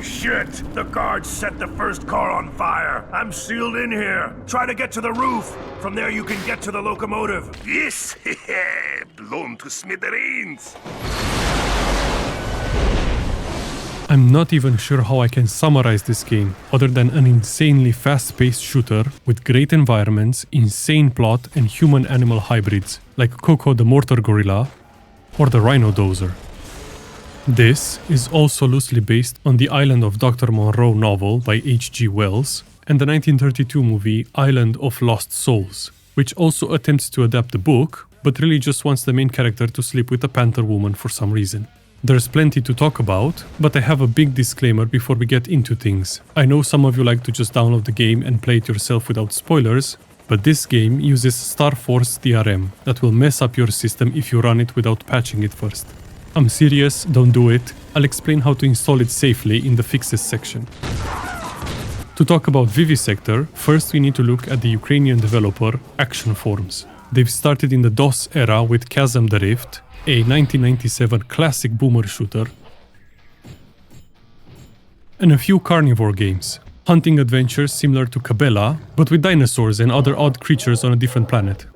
Shit! The guards set the first car on fire. I'm sealed in here. Try to get to the roof. From there you can get to the locomotive. Yes, blown to smithereens. I'm not even sure how I can summarize this game, other than an insanely fast-paced shooter with great environments, insane plot, and human-animal hybrids, like Coco the Mortar Gorilla or the Rhino Dozer. This is also loosely based on the Island of Dr. Monroe novel by H.G. Wells and the 1932 movie Island of Lost Souls, which also attempts to adapt the book, but really just wants the main character to sleep with a panther woman for some reason. There's plenty to talk about, but I have a big disclaimer before we get into things. I know some of you like to just download the game and play it yourself without spoilers, but this game uses Starforce DRM that will mess up your system if you run it without patching it first. I'm serious, don't do it. I'll explain how to install it safely in the fixes section. To talk about Vivisector, first we need to look at the Ukrainian developer Action Forms. They've started in the DOS era with Chasm the Rift, a 1997 classic boomer shooter, and a few carnivore games, hunting adventures similar to Cabela, but with dinosaurs and other odd creatures on a different planet.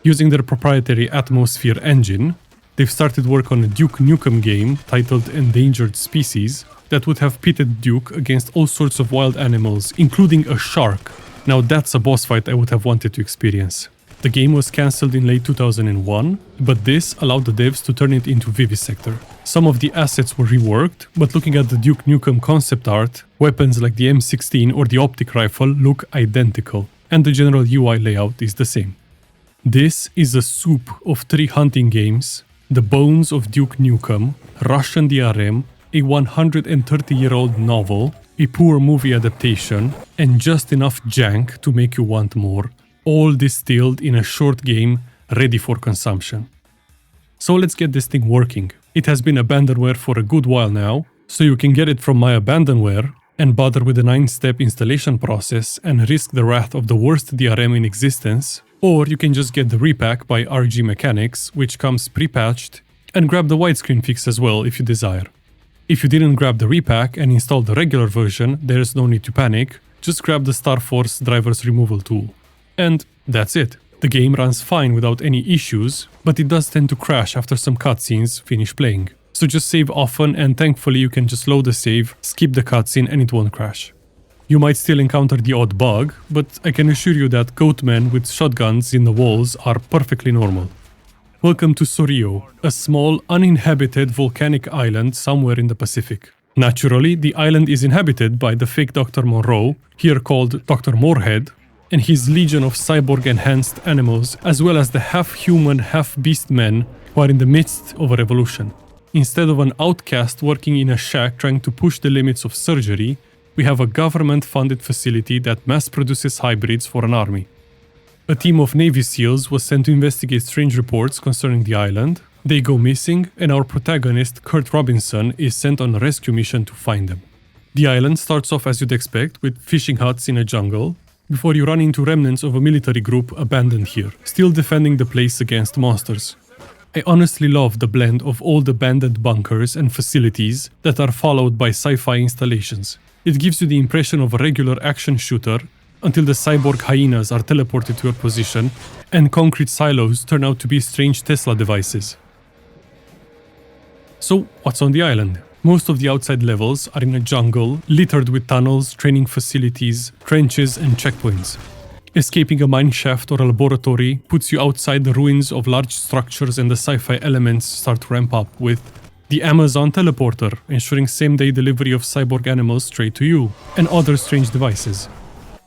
Using their proprietary Atmosphere engine, they've started work on a Duke Nukem game titled Endangered Species that would have pitted Duke against all sorts of wild animals, including a shark. Now that's a boss fight I would have wanted to experience. The game was cancelled in late 2001, but this allowed the devs to turn it into Vivisector. Some of the assets were reworked, but looking at the Duke Nukem concept art, weapons like the M16 or the optic rifle look identical, and the general UI layout is the same. This is a soup of 3 hunting games, The Bones of Duke Nukem, Russian DRM, a 130-year-old novel, a poor movie adaptation, and just enough jank to make you want more, all distilled in a short game ready for consumption. So let's get this thing working. It has been abandonware for a good while now, so you can get it from my abandonware and bother with a 9-step installation process and risk the wrath of the worst DRM in existence, or you can just get the repack by RG Mechanics, which comes pre-patched, and grab the widescreen fix as well if you desire. If you didn't grab the repack and install the regular version, there's no need to panic, just grab the Starforce drivers removal tool. And that's it. The game runs fine without any issues, but it does tend to crash after some cutscenes finish playing. So just save often, and thankfully you can just load the save, skip the cutscene, and it won't crash. You might still encounter the odd bug, but I can assure you that goatmen with shotguns in the walls are perfectly normal. Welcome to Sorio, a small, uninhabited volcanic island somewhere in the Pacific. Naturally, the island is inhabited by the fake Dr. Monroe, here called Dr. Moorhead, and his legion of cyborg-enhanced animals, as well as the half-human, half-beast men who are in the midst of a revolution. Instead of an outcast working in a shack trying to push the limits of surgery, we have a government-funded facility that mass-produces hybrids for an army. A team of Navy SEALs was sent to investigate strange reports concerning the island. They go missing, and our protagonist, Kurt Robinson, is sent on a rescue mission to find them. The island starts off as you'd expect, with fishing huts in a jungle, before you run into remnants of a military group abandoned here, still defending the place against monsters. I honestly love the blend of old abandoned bunkers and facilities that are followed by sci-fi installations. It gives you the impression of a regular action shooter until the cyborg hyenas are teleported to your position and concrete silos turn out to be strange Tesla devices. So, what's on the island? Most of the outside levels are in a jungle, littered with tunnels, training facilities, trenches, and checkpoints. Escaping a mine shaft or a laboratory puts you outside the ruins of large structures, and the sci-fi elements start to ramp up with the Amazon teleporter, ensuring same-day delivery of cyborg animals straight to you, and other strange devices.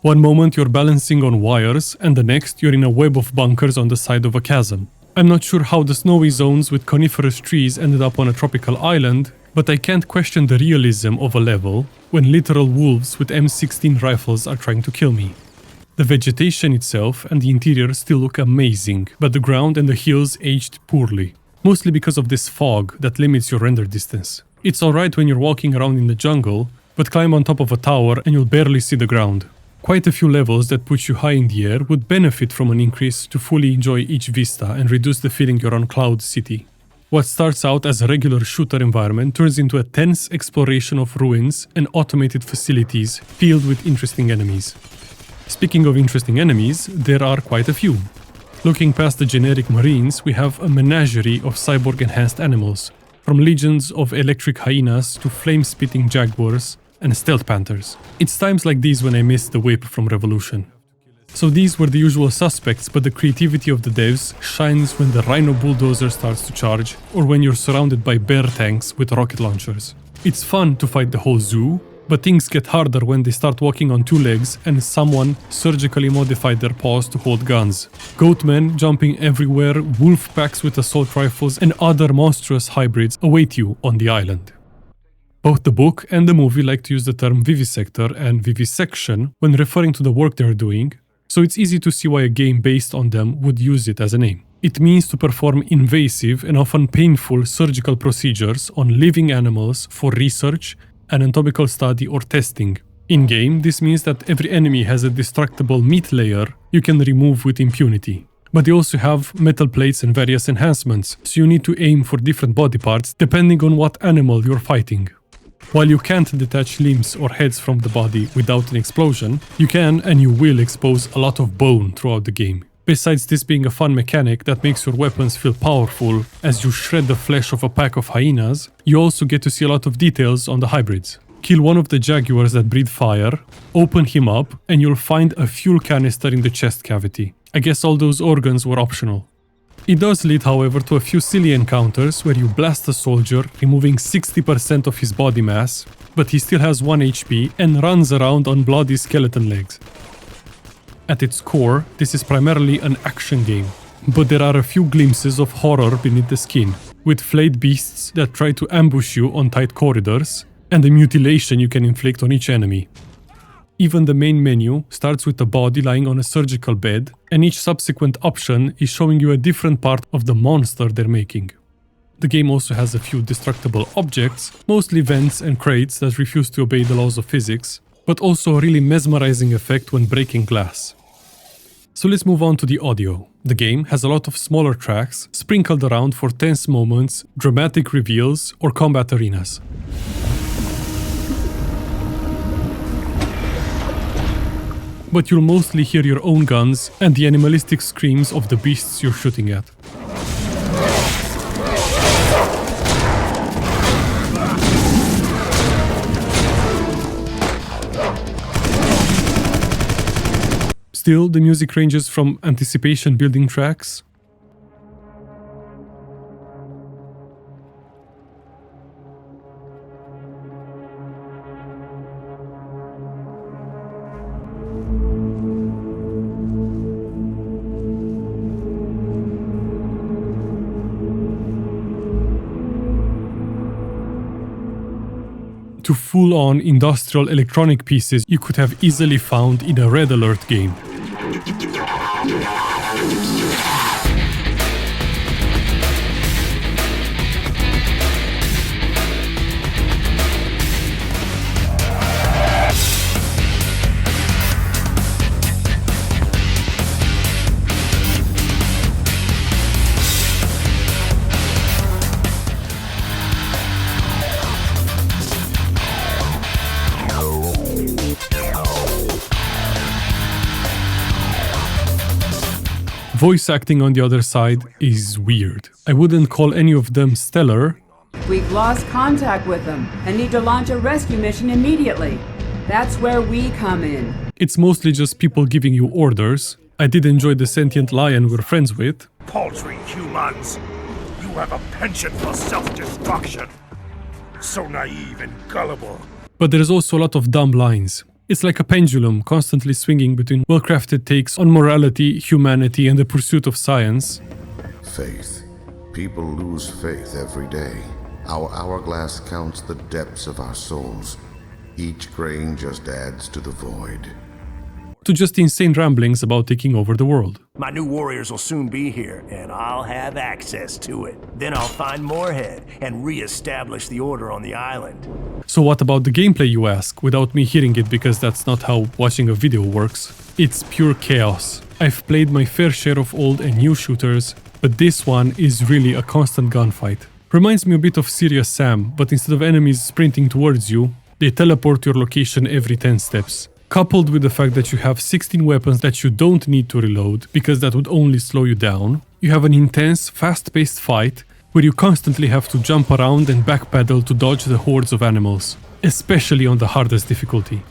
One moment you're balancing on wires, and the next you're in a web of bunkers on the side of a chasm. I'm not sure how the snowy zones with coniferous trees ended up on a tropical island, but I can't question the realism of a level when literal wolves with M16 rifles are trying to kill me. The vegetation itself and the interior still look amazing, but the ground and the hills aged poorly, mostly because of this fog that limits your render distance. It's alright when you're walking around in the jungle, but climb on top of a tower and you'll barely see the ground. Quite a few levels that put you high in the air would benefit from an increase to fully enjoy each vista and reduce the feeling you're on Cloud City. What starts out as a regular shooter environment turns into a tense exploration of ruins and automated facilities filled with interesting enemies. Speaking of interesting enemies, there are quite a few. Looking past the generic marines, we have a menagerie of cyborg-enhanced animals, from legions of electric hyenas to flame-spitting jaguars and stealth panthers. It's times like these when I miss the whip from Revolution. So these were the usual suspects, but the creativity of the devs shines when the Rhino Bulldozer starts to charge, or when you're surrounded by bear tanks with rocket launchers. It's fun to fight the whole zoo, but things get harder when they start walking on two legs and someone surgically modified their paws to hold guns. Goatmen jumping everywhere, wolf packs with assault rifles, and other monstrous hybrids await you on the island. Both the book and the movie like to use the term vivisector and vivisection when referring to the work they're doing, so it's easy to see why a game based on them would use it as a name. It means to perform invasive and often painful surgical procedures on living animals for research, anatomical study, or testing. In-game, this means that every enemy has a destructible meat layer you can remove with impunity. But they also have metal plates and various enhancements, so you need to aim for different body parts depending on what animal you're fighting. While you can't detach limbs or heads from the body without an explosion, you can and you will expose a lot of bone throughout the game. Besides this being a fun mechanic that makes your weapons feel powerful as you shred the flesh of a pack of hyenas, you also get to see a lot of details on the hybrids. Kill one of the jaguars that breathe fire, open him up, and you'll find a fuel canister in the chest cavity. I guess all those organs were optional. It does lead, however, to a few silly encounters where you blast a soldier, removing 60% of his body mass, but he still has 1 HP and runs around on bloody skeleton legs. At its core, this is primarily an action game, but there are a few glimpses of horror beneath the skin, with flayed beasts that try to ambush you on tight corridors, and the mutilation you can inflict on each enemy. Even the main menu starts with a body lying on a surgical bed, and each subsequent option is showing you a different part of the monster they're making. The game also has a few destructible objects, mostly vents and crates that refuse to obey the laws of physics, but also a really mesmerizing effect when breaking glass. So let's move on to the audio. The game has a lot of smaller tracks sprinkled around for tense moments, dramatic reveals, or combat arenas. But you'll mostly hear your own guns and the animalistic screams of the beasts you're shooting at. Still, the music ranges from anticipation building tracks to full-on industrial electronic pieces you could have easily found in a Red Alert game. Voice acting on the other side is weird. I wouldn't call any of them stellar. We've lost contact with them and need to launch a rescue mission immediately. That's where we come in. It's mostly just people giving you orders. I did enjoy the sentient lion we're friends with. Paltry humans! You have a penchant for self-destruction. So naive and gullible. But there's also a lot of dumb lines. It's like a pendulum constantly swinging between well-crafted takes on morality, humanity, and the pursuit of science. Faith. People lose faith every day. Our hourglass counts the depths of our souls. Each grain just adds to the void. To just insane ramblings about taking over the world. My new warriors will soon be here, and I'll have access to it. Then I'll find Moorhead and re-establish the order on the island. So what about the gameplay, you ask, without me hearing it, because that's not how watching a video works. It's pure chaos. I've played my fair share of old and new shooters, but this one is really a constant gunfight. Reminds me a bit of Serious Sam, but instead of enemies sprinting towards you, they teleport to your location every 10 steps. Coupled with the fact that you have 16 weapons that you don't need to reload, because that would only slow you down, you have an intense, fast-paced fight where you constantly have to jump around and backpedal to dodge the hordes of animals, especially on the hardest difficulty.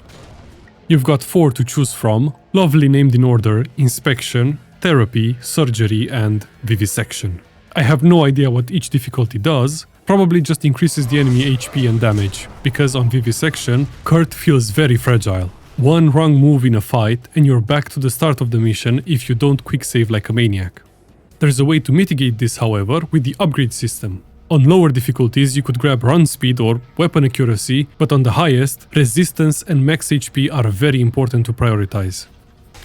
You've got 4 to choose from, lovely named in order: Inspection, Therapy, Surgery, and Vivisection. I have no idea what each difficulty does, probably just increases the enemy HP and damage, because on Vivisection, Kurt feels very fragile. One wrong move in a fight and you're back to the start of the mission if you don't quick save like a maniac. There's a way to mitigate this, however, with the upgrade system. On lower difficulties you could grab run speed or weapon accuracy, but on the highest, resistance and max HP are very important to prioritize.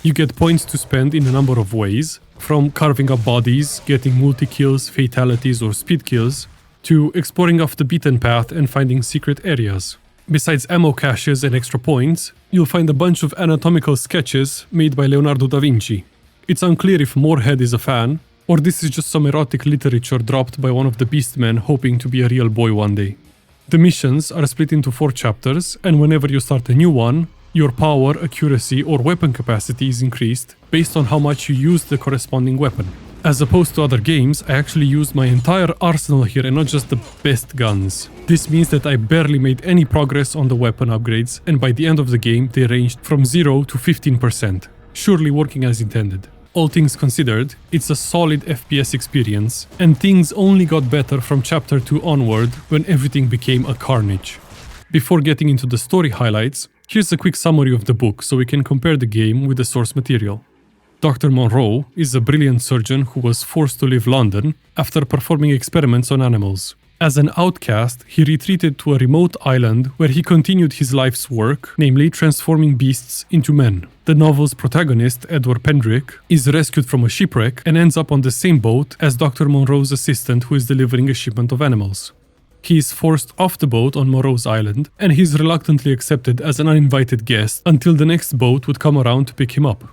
You get points to spend in a number of ways, from carving up bodies, getting multi-kills, fatalities or speed kills, to exploring off the beaten path and finding secret areas. Besides ammo caches and extra points, you'll find a bunch of anatomical sketches made by Leonardo da Vinci. It's unclear if Moorhead is a fan, or this is just some erotic literature dropped by one of the Beastmen hoping to be a real boy one day. The missions are split into 4 chapters, and whenever you start a new one, your power, accuracy or weapon capacity is increased based on how much you use the corresponding weapon. As opposed to other games, I actually used my entire arsenal here and not just the best guns. This means that I barely made any progress on the weapon upgrades, and by the end of the game they ranged from 0 to 15%, surely working as intended. All things considered, it's a solid FPS experience, and things only got better from chapter 2 onward when everything became a carnage. Before getting into the story highlights, here's a quick summary of the book so we can compare the game with the source material. Dr. Monroe is a brilliant surgeon who was forced to leave London after performing experiments on animals. As an outcast, he retreated to a remote island where he continued his life's work, namely transforming beasts into men. The novel's protagonist, Edward Pendrick, is rescued from a shipwreck and ends up on the same boat as Dr. Monroe's assistant who is delivering a shipment of animals. He is forced off the boat on Monroe's island, and he is reluctantly accepted as an uninvited guest until the next boat would come around to pick him up.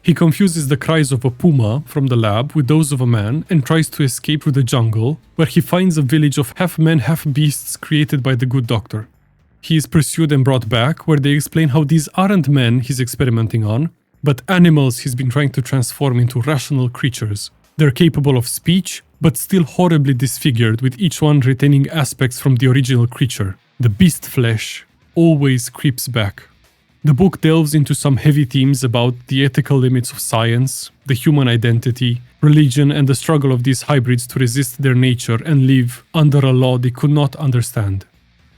He confuses the cries of a puma from the lab with those of a man and tries to escape through the jungle, where he finds a village of half-men, half-beasts created by the good doctor. He is pursued and brought back, where they explain how these aren't men he's experimenting on, but animals he's been trying to transform into rational creatures. They're capable of speech, but still horribly disfigured, with each one retaining aspects from the original creature. The beast flesh always creeps back. The book delves into some heavy themes about the ethical limits of science, the human identity, religion, and the struggle of these hybrids to resist their nature and live under a law they could not understand.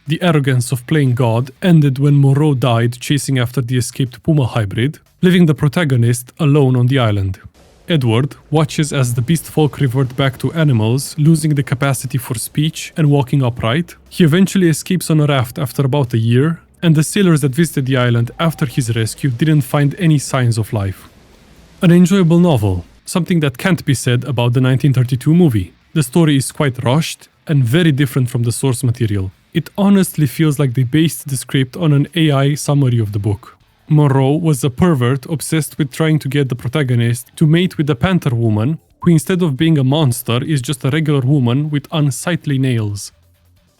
The arrogance of playing God ended when Monroe died chasing after the escaped puma hybrid, leaving the protagonist alone on the island. Edward watches as the beast folk revert back to animals, losing the capacity for speech and walking upright. He eventually escapes on a raft after about a year, and the sailors that visited the island after his rescue didn't find any signs of life. An enjoyable novel, something that can't be said about the 1932 movie. The story is quite rushed and very different from the source material. It honestly feels like they based the script on an AI summary of the book. Monroe was a pervert obsessed with trying to get the protagonist to mate with the panther woman, who instead of being a monster is just a regular woman with unsightly nails.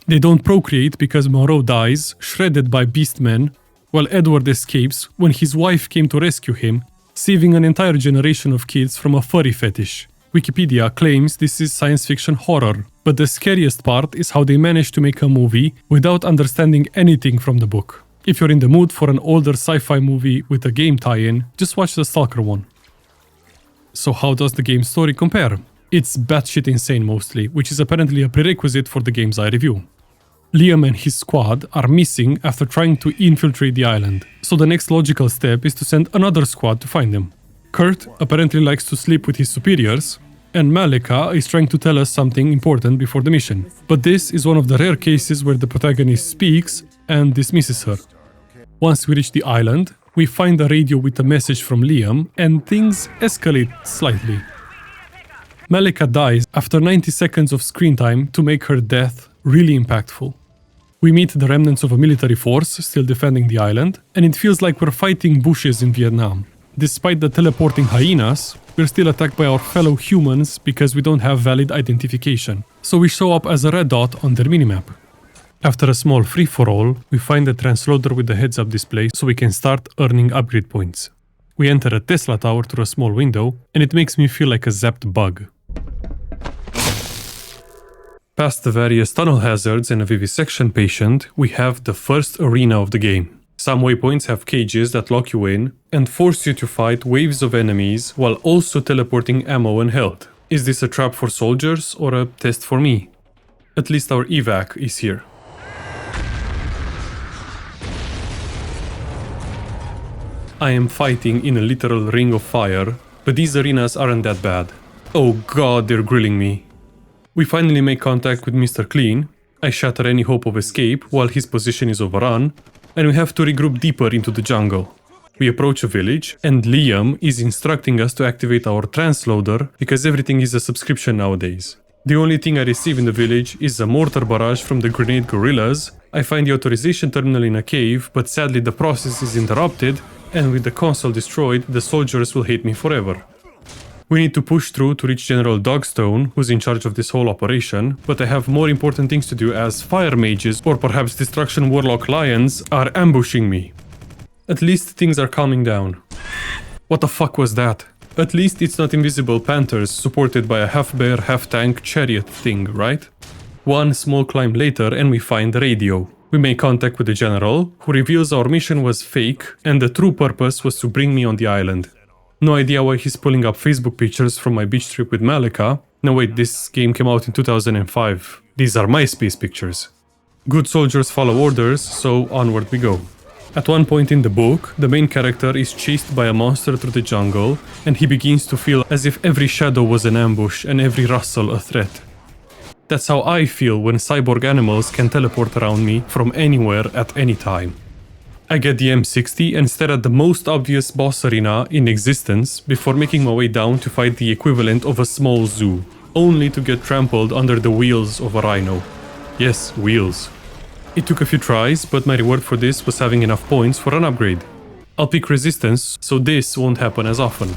They don't procreate because Monroe dies, shredded by beastmen, while Edward escapes when his wife came to rescue him, saving an entire generation of kids from a furry fetish. Wikipedia claims this is science fiction horror, but the scariest part is how they managed to make a movie without understanding anything from the book. If you're in the mood for an older sci-fi movie with a game tie-in, just watch the Stalker one. So how does the game's story compare? It's batshit insane mostly, which is apparently a prerequisite for the games I review. Liam and his squad are missing after trying to infiltrate the island, so the next logical step is to send another squad to find them. Kurt apparently likes to sleep with his superiors, and Malika is trying to tell us something important before the mission. But this is one of the rare cases where the protagonist speaks and dismisses her. Once we reach the island, we find a radio with a message from Liam, and things escalate slightly. Malika dies after 90 seconds of screen time to make her death really impactful. We meet the remnants of a military force still defending the island, and it feels like we're fighting bushes in Vietnam. Despite the teleporting hyenas, we're still attacked by our fellow humans because we don't have valid identification. So we show up as a red dot on their minimap. After a small free-for-all, we find a transloader with a heads-up display so we can start earning upgrade points. We enter a Tesla tower through a small window, and it makes me feel like a zapped bug. Past the various tunnel hazards and a vivisection patient, we have the first arena of the game. Some waypoints have cages that lock you in and force you to fight waves of enemies while also teleporting ammo and health. Is this a trap for soldiers or a test for me? At least our evac is here. I am fighting in a literal ring of fire, but these arenas aren't that bad. Oh god, they're grilling me. We finally make contact with Mr. Clean. I shatter any hope of escape while his position is overrun, and we have to regroup deeper into the jungle. We approach a village, and Liam is instructing us to activate our transloader because everything is a subscription nowadays. The only thing I receive in the village is a mortar barrage from the grenade gorillas. I find the authorization terminal in a cave, but sadly the process is interrupted, and with the console destroyed, the soldiers will hate me forever. We need to push through to reach General Dogstone, who's in charge of this whole operation, but I have more important things to do as fire mages, or perhaps Destruction Warlock Lions, are ambushing me. At least things are calming down. What the fuck was that? At least it's not invisible panthers supported by a half-bear, half-tank chariot thing, right? One small climb later and we find the radio. We make contact with the general, who reveals our mission was fake and the true purpose was to bring me on the island. No idea why he's pulling up Facebook pictures from my beach trip with Malika. No wait, this game came out in 2005. These are MySpace pictures. Good soldiers follow orders, so onward we go. At one point in the book, the main character is chased by a monster through the jungle, and he begins to feel as if every shadow was an ambush and every rustle a threat. That's how I feel when cyborg animals can teleport around me from anywhere at any time. I get the M60 and stare at the most obvious boss arena in existence before making my way down to fight the equivalent of a small zoo, only to get trampled under the wheels of a rhino. Yes, wheels. It took a few tries, but my reward for this was having enough points for an upgrade. I'll pick resistance, so this won't happen as often.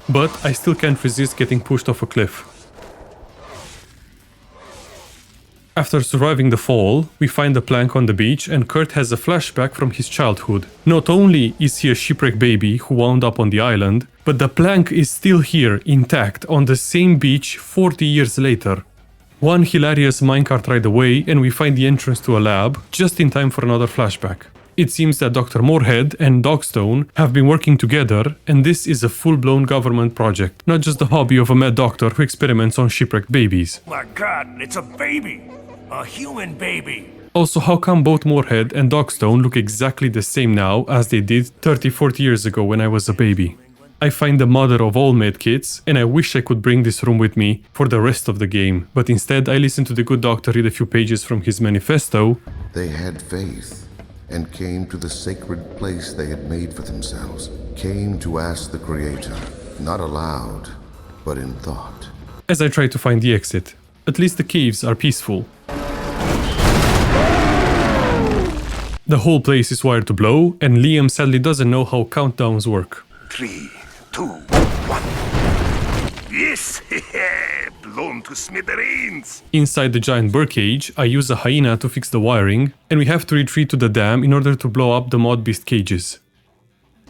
But I still can't resist getting pushed off a cliff. After surviving the fall, we find a plank on the beach and Kurt has a flashback from his childhood. Not only is he a shipwreck baby who wound up on the island, but the plank is still here, intact, on the same beach 40 years later. One hilarious minecart ride away and we find the entrance to a lab, just in time for another flashback. It seems that Dr. Moorhead and Dogstone have been working together, and this is a full-blown government project, not just the hobby of a mad doctor who experiments on shipwrecked babies. My god, it's a baby! A human baby! Also, how come both Moorhead and Dogstone look exactly the same now as they did 30-40 years ago when I was a baby? I find the mother of all medkits, and I wish I could bring this room with me for the rest of the game, but instead I listen to the good doctor read a few pages from his manifesto. They had faith and came to the sacred place they had made for themselves, came to ask the Creator, not aloud, but in thought. As I try to find the exit. At least the caves are peaceful. The whole place is wired to blow, and Liam sadly doesn't know how countdowns work. 3, 2, 1. Yes! Blown to smithereens! Inside the giant birdcage, I use a hyena to fix the wiring, and we have to retreat to the dam in order to blow up the mod beast cages.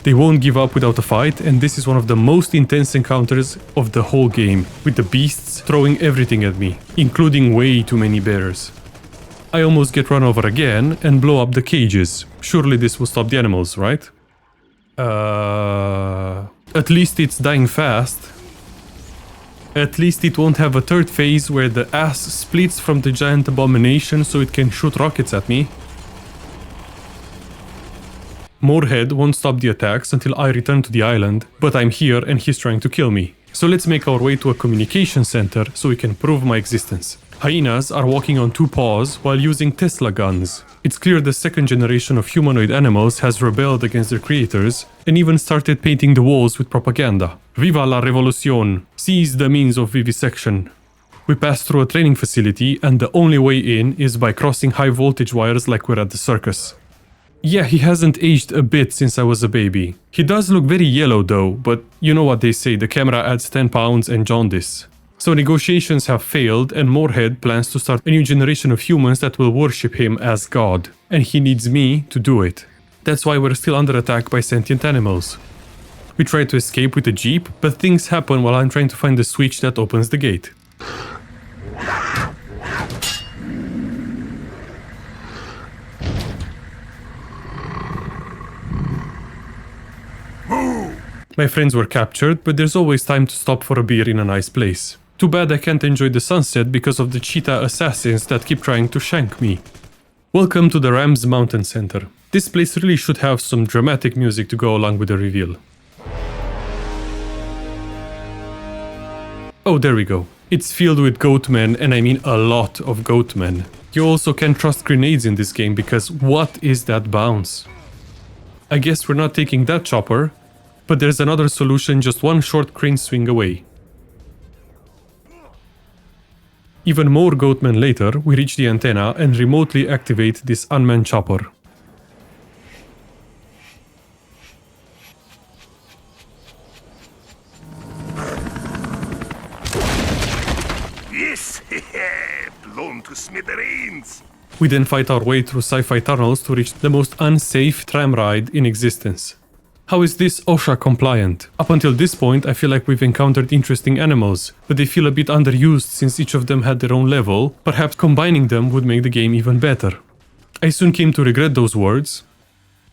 They won't give up without a fight, and this is one of the most intense encounters of the whole game, with the beasts throwing everything at me, including way too many bears. I almost get run over again and blow up the cages. Surely this will stop the animals, right? At least it's dying fast. At least it won't have a third phase where the ass splits from the giant abomination so it can shoot rockets at me. Moorhead won't stop the attacks until I return to the island, but I'm here and he's trying to kill me. So let's make our way to a communication center so we can prove my existence. Hyenas are walking on two paws while using Tesla guns. It's clear the second generation of humanoid animals has rebelled against their creators and even started painting the walls with propaganda. Viva la revolución! Seize the means of vivisection. We pass through a training facility and the only way in is by crossing high voltage wires like we're at the circus. Yeah, he hasn't aged a bit since I was a baby. He does look very yellow though, but you know what they say, the camera adds 10 pounds and jaundice. So negotiations have failed and Moorhead plans to start a new generation of humans that will worship him as God. And he needs me to do it. That's why we're still under attack by sentient animals. We try to escape with a jeep, but things happen while I'm trying to find the switch that opens the gate. My friends were captured, but there's always time to stop for a beer in a nice place. Too bad I can't enjoy the sunset because of the cheetah assassins that keep trying to shank me. Welcome to the Rams Mountain Center. This place really should have some dramatic music to go along with the reveal. Oh, there we go. It's filled with goatmen, and I mean a lot of goatmen. You also can trust grenades in this game because what is that bounce? I guess we're not taking that chopper, but there's another solution just one short crane swing away. Even more goatmen later, we reach the antenna and remotely activate this unmanned chopper. Yes, blown to smithereens. We then fight our way through sci-fi tunnels to reach the most unsafe tram ride in existence. How is this OSHA compliant? Up until this point, I feel like we've encountered interesting animals, but they feel a bit underused since each of them had their own level. Perhaps combining them would make the game even better. I soon came to regret those words.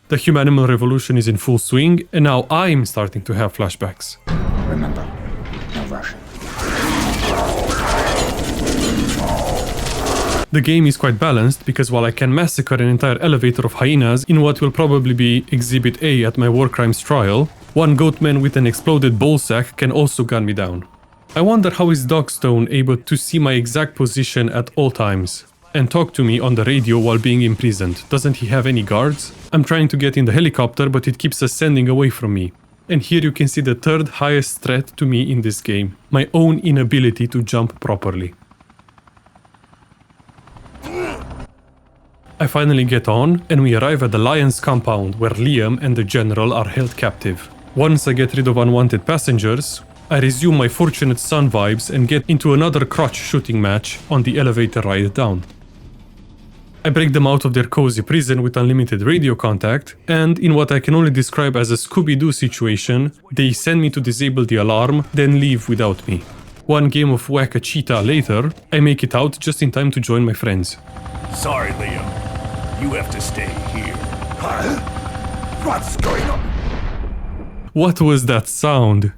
The human-animal revolution is in full swing, and now I'm starting to have flashbacks. Remember, no rushing. The game is quite balanced because while I can massacre an entire elevator of hyenas in what will probably be Exhibit A at my war crimes trial, one goatman with an exploded ballsack can also gun me down. I wonder how is Dogstone able to see my exact position at all times and talk to me on the radio while being imprisoned. Doesn't he have any guards? I'm trying to get in the helicopter, but it keeps ascending away from me. And here you can see the third highest threat to me in this game, my own inability to jump properly. I finally get on, and we arrive at the Lion's compound, where Liam and the General are held captive. Once I get rid of unwanted passengers, I resume my Fortunate Son vibes and get into another crotch shooting match on the elevator ride down. I break them out of their cozy prison with unlimited radio contact, and in what I can only describe as a Scooby-Doo situation, they send me to disable the alarm, then leave without me. One game of Whack-A-Cheetah later, I make it out just in time to join my friends. Sorry, Liam. You have to stay here. Huh? What's going on? What was that sound?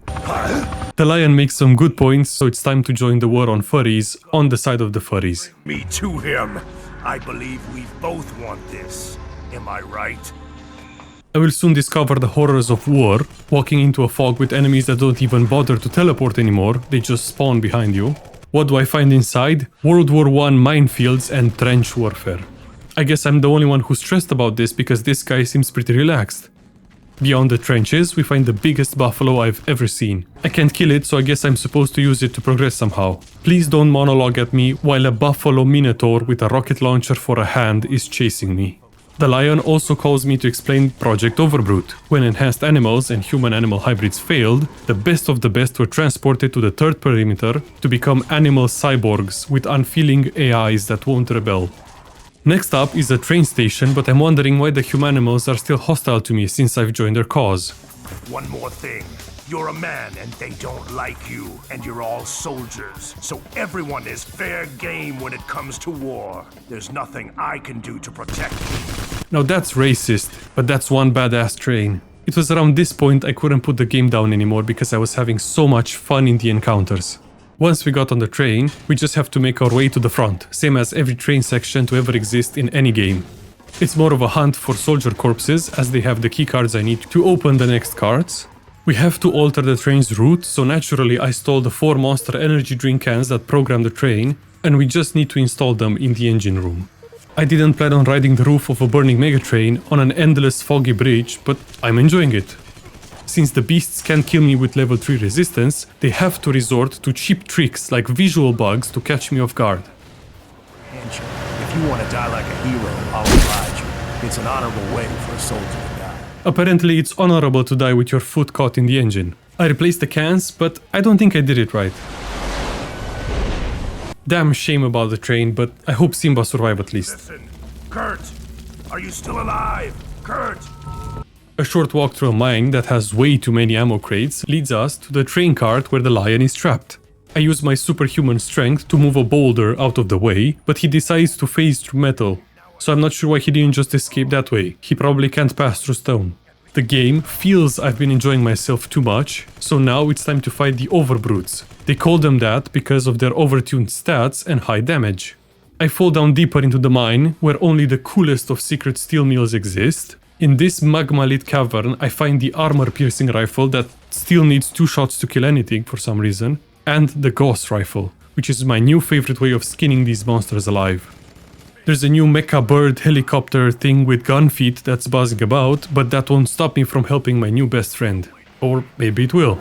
The lion makes some good points, so it's time to join the war on furries on the side of the furries. Me to him. I believe we both want this. Am I right? I will soon discover the horrors of war, walking into a fog with enemies that don't even bother to teleport anymore, they just spawn behind you. What do I find inside? World War I minefields and trench warfare. I guess I'm the only one who's stressed about this because this guy seems pretty relaxed. Beyond the trenches, we find the biggest buffalo I've ever seen. I can't kill it, so I guess I'm supposed to use it to progress somehow. Please don't monologue at me while a buffalo minotaur with a rocket launcher for a hand is chasing me. The lion also calls me to explain Project Overbrute. When enhanced animals and human-animal hybrids failed, the best of the best were transported to the third perimeter to become animal cyborgs with unfeeling AIs that won't rebel. Next up is a train station, but I'm wondering why the humanimals are still hostile to me since I've joined their cause. One more thing. You're a man and they don't like you, and you're all soldiers. So everyone is fair game when it comes to war. There's nothing I can do to protect you. Now that's racist, but that's one badass train. It was around this point I couldn't put the game down anymore because I was having so much fun in the encounters. Once we got on the train, we just have to make our way to the front, same as every train section to ever exist in any game. It's more of a hunt for soldier corpses as they have the keycards I need to open the next carts. We have to alter the train's route, so naturally I stole the 4 Monster energy drink cans that program the train, and we just need to install them in the engine room. I didn't plan on riding the roof of a burning megatrain on an endless foggy bridge, but I'm enjoying it. Since the beasts can't kill me with level 3 resistance, they have to resort to cheap tricks like visual bugs to catch me off guard. If you want to die like a hero, I'll oblige you. It's an honorable way for a soldier to die. Apparently, it's honorable to die with your foot caught in the engine. I replaced the cans, but I don't think I did it right. Damn shame about the train, but I hope Simba survive at least. Listen, Kurt, are you still alive? Kurt! A short walk through a mine that has way too many ammo crates leads us to the train cart where the lion is trapped. I use my superhuman strength to move a boulder out of the way, but he decides to phase through metal. So I'm not sure why he didn't just escape that way. He probably can't pass through stone. The game feels I've been enjoying myself too much, so now it's time to fight the overbrutes. They call them that because of their overtuned stats and high damage. I fall down deeper into the mine, where only the coolest of secret steel mills exist. In this magma-lit cavern, I find the armor-piercing rifle that still needs 2 shots to kill anything for some reason, and the ghost rifle, which is my new favorite way of skinning these monsters alive. There's a new mecha bird helicopter thing with gun feet that's buzzing about, but that won't stop me from helping my new best friend. Or maybe it will.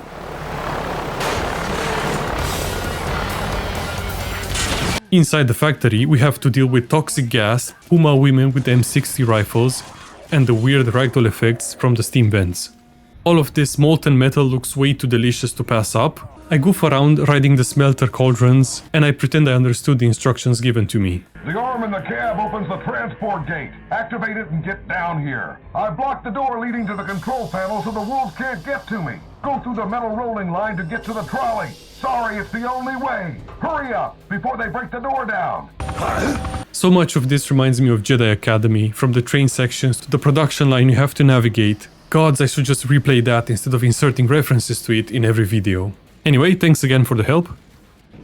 Inside the factory, we have to deal with toxic gas, Puma women with M60 rifles, and the weird ragdoll effects from the steam vents. All of this molten metal looks way too delicious to pass up. I goof around riding the smelter cauldrons, and I pretend I understood the instructions given to me. The arm in the cab opens the transport gate. Activate it and get down here. I blocked the door leading to the control panel so the wolves can't get to me. Go through the metal rolling line to get to the trolley. Sorry, it's the only way. Hurry up before they break the door down. So much of this reminds me of Jedi Academy, from the train sections to the production line you have to navigate. Gods, I should just replay that instead of inserting references to it in every video. Anyway, thanks again for the help.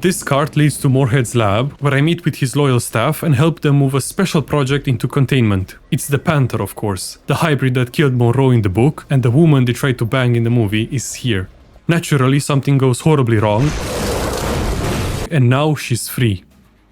This cart leads to Moorhead's lab, where I meet with his loyal staff and help them move a special project into containment. It's the Panther, of course. The hybrid that killed Monroe in the book, and the woman they tried to bang in the movie is here. Naturally, something goes horribly wrong, and now she's free.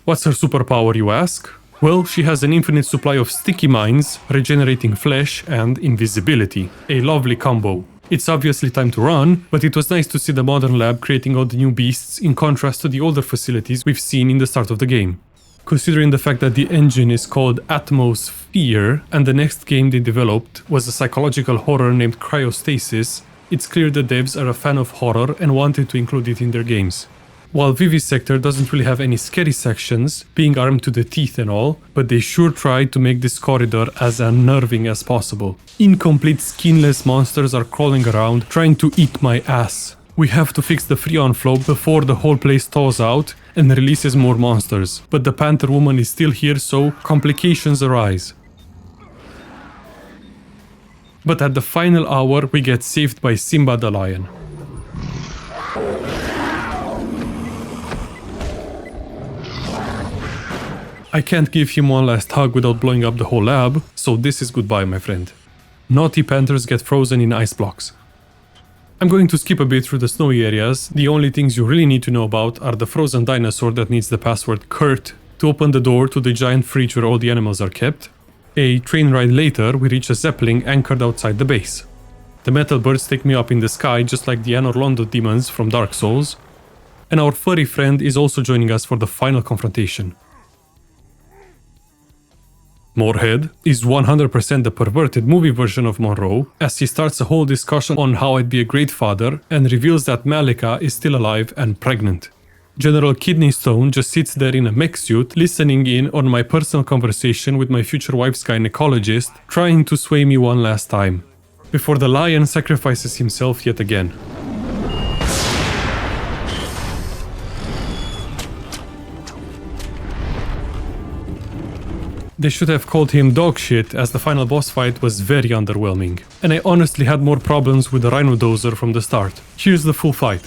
What's her superpower, you ask? Well, she has an infinite supply of sticky mines, regenerating flesh, and invisibility. A lovely combo. It's obviously time to run, but it was nice to see the modern lab creating all the new beasts in contrast to the older facilities we've seen in the start of the game. Considering the fact that the engine is called Atmosphere, and the next game they developed was a psychological horror named Cryostasis, it's clear the devs are a fan of horror and wanted to include it in their games. While Vivisector doesn't really have any scary sections, being armed to the teeth and all, but they sure tried to make this corridor as unnerving as possible. Incomplete skinless monsters are crawling around, trying to eat my ass. We have to fix the Freon flow before the whole place thaws out and releases more monsters, but the Panther Woman is still here, so complications arise. But at the final hour, we get saved by Simba the lion. I can't give him one last hug without blowing up the whole lab, so this is goodbye, my friend. Naughty panthers get frozen in ice blocks. I'm going to skip a bit through the snowy areas. The only things you really need to know about are the frozen dinosaur that needs the password Kurt to open the door to the giant fridge where all the animals are kept. A train ride later, we reach a zeppelin anchored outside the base. The metal birds take me up in the sky just like the Anor Londo demons from Dark Souls. And our furry friend is also joining us for the final confrontation. Moorhead is 100% the perverted movie version of Monroe, as he starts a whole discussion on how I'd be a great father and reveals that Malika is still alive and pregnant. General Kidney Stone just sits there in a mech suit, listening in on my personal conversation with my future wife's gynecologist, trying to sway me one last time, before the lion sacrifices himself yet again. They should have called him dog shit, as the final boss fight was very underwhelming, and I honestly had more problems with the Rhino Dozer from the start. Here's the full fight.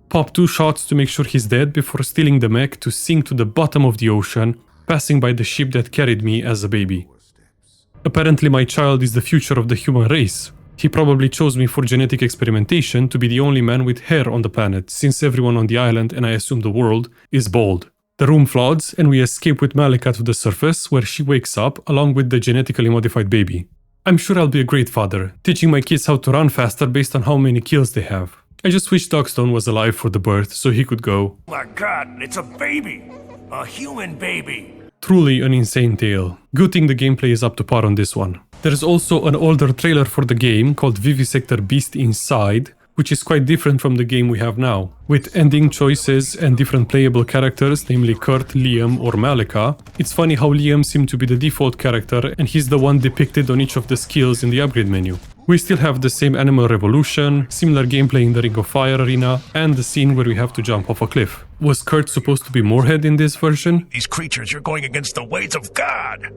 Pop 2 shots to make sure he's dead before stealing the mech to sink to the bottom of the ocean, passing by the ship that carried me as a baby. Apparently my child is the future of the human race. He probably chose me for genetic experimentation to be the only man with hair on the planet, since everyone on the island, and I assume the world, is bald. The room floods, and we escape with Malika to the surface, where she wakes up along with the genetically modified baby. I'm sure I'll be a great father, teaching my kids how to run faster based on how many kills they have. I just wish Dogstone was alive for the birth so he could go. My God, it's a baby! A human baby! Truly an insane tale. Good thing the gameplay is up to par on this one. There's also an older trailer for the game called Vivisector Beast Inside, which is quite different from the game we have now. With ending choices and different playable characters, namely Kurt, Liam or Malika. It's funny how Liam seemed to be the default character and he's the one depicted on each of the skills in the upgrade menu. We still have the same animal revolution, similar gameplay in the Ring of Fire arena, and the scene where we have to jump off a cliff. Was Kurt supposed to be Moorhead in this version? These creatures, you're going against the ways of God!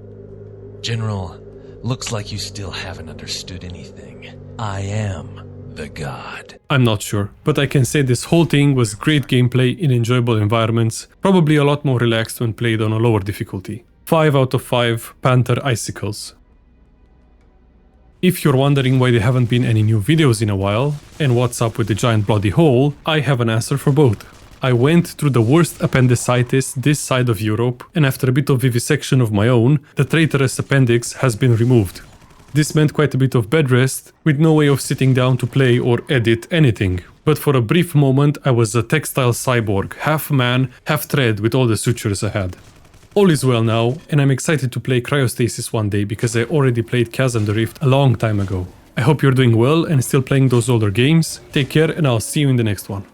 General, looks like you still haven't understood anything. I am the God. I'm not sure, but I can say this whole thing was great gameplay in enjoyable environments, probably a lot more relaxed when played on a lower difficulty. 5 out of 5 Panther Icicles. If you're wondering why there haven't been any new videos in a while, and what's up with the giant bloody hole, I have an answer for both. I went through the worst appendicitis this side of Europe, and after a bit of vivisection of my own, the traitorous appendix has been removed. This meant quite a bit of bed rest, with no way of sitting down to play or edit anything. But for a brief moment I was a textile cyborg, half man, half thread with all the sutures I had. All is well now, and I'm excited to play Cryostasis one day because I already played Chasm the Rift a long time ago. I hope you're doing well and still playing those older games. Take care and I'll see you in the next one.